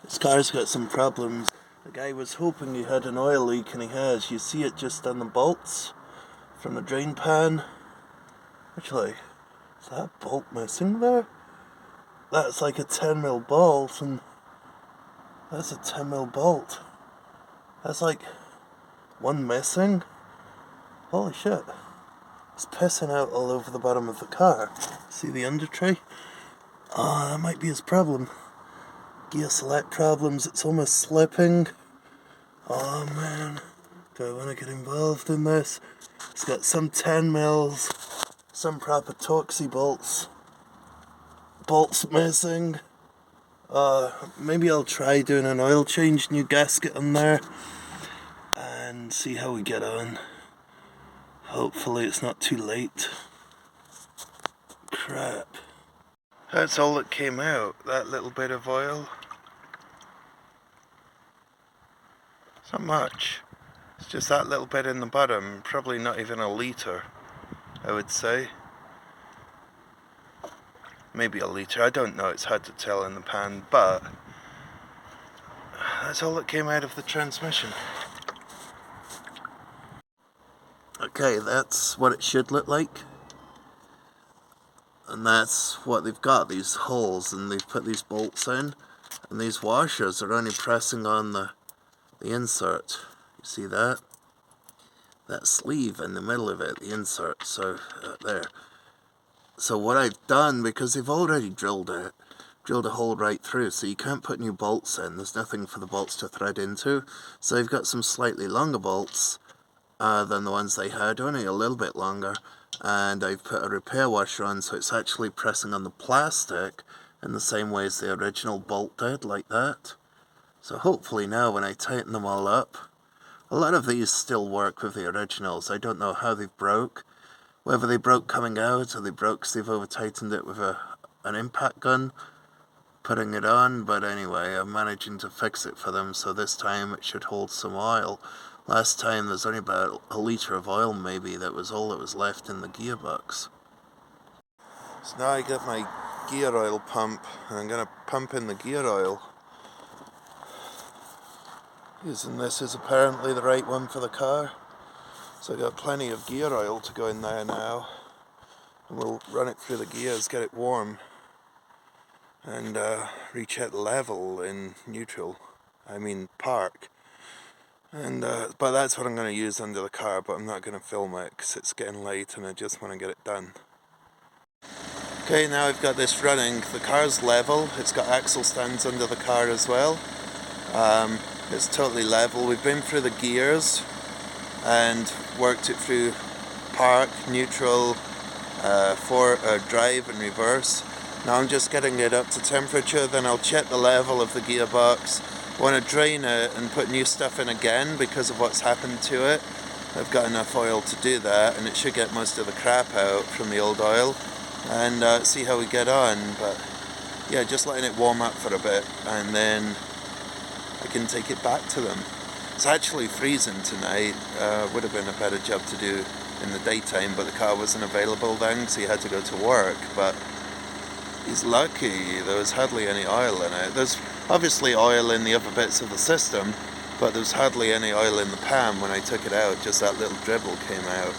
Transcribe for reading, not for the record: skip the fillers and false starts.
This car's got some problems. The guy was hoping he had an oil leak, and he has. You see it just on the bolts from the drain pan. Actually, is that bolt missing there? That's like a 10mm bolt, and that's a 10mm bolt. That's like one missing. Holy shit. It's pissing out all over the bottom of the car. See the under tray? Oh, that might be his problem. Gear select problems, it's almost slipping. Oh man, do I want to get involved in this? It's got some 10mm, some proper Torxy bolts missing. Maybe I'll try doing an oil change, new gasket on there, and see how we get on. Hopefully it's not too late. Crap. That's all that came out, that little bit of oil. It's not much. It's just that little bit in the bottom, probably not even a litre, I would say. Maybe a litre, I don't know, it's hard to tell in the pan, but that's all that came out of the transmission. Okay, that's what it should look like. And that's what they've got, these holes, and they've put these bolts in, and these washers are only pressing on the insert. You see that? That sleeve in the middle of it, the insert, so there. So what I've done, because they've already drilled a hole right through, so you can't put new bolts in, there's nothing for the bolts to thread into, so they've got some slightly longer bolts than the ones they had, only a little bit longer, and I've put a repair washer on, so it's actually pressing on the plastic in the same way as the original bolt did, like that. So hopefully now when I tighten them all up, a lot of these still work with the originals. I don't know how they've broke, whether they broke coming out or they broke because they've over tightened it with an impact gun putting it on, but anyway, I'm managing to fix it for them, so this time it should hold some oil. Last time there's only about a litre of oil maybe, that was all that was left in the gearbox. So now I got my gear oil pump, and I'm going to pump in the gear oil. Using this is apparently the right one for the car. So I got plenty of gear oil to go in there now. And we'll run it through the gears, get it warm, and recheck level in neutral. I mean park. And but that's what I'm going to use under the car, but I'm not going to film it because it's getting late and I just want to get it done. Okay, now I've got this running. The car's level. It's got axle stands under the car as well. It's totally level. We've been through the gears and worked it through park, neutral, drive and reverse. Now I'm just getting it up to temperature, then I'll check the level of the gearbox. I want to drain it and put new stuff in again because of what's happened to it. I've got enough oil to do that, and it should get most of the crap out from the old oil, and see how we get on. But yeah, just letting it warm up for a bit, and then I can take it back to them. It's actually freezing tonight. Would have been a better job to do in the daytime, but the car wasn't available then, so he had to go to work. But he's lucky, there was hardly any oil in it. There's obviously oil in the other bits of the system, but there's hardly any oil in the pan when I took it out, just that little dribble came out.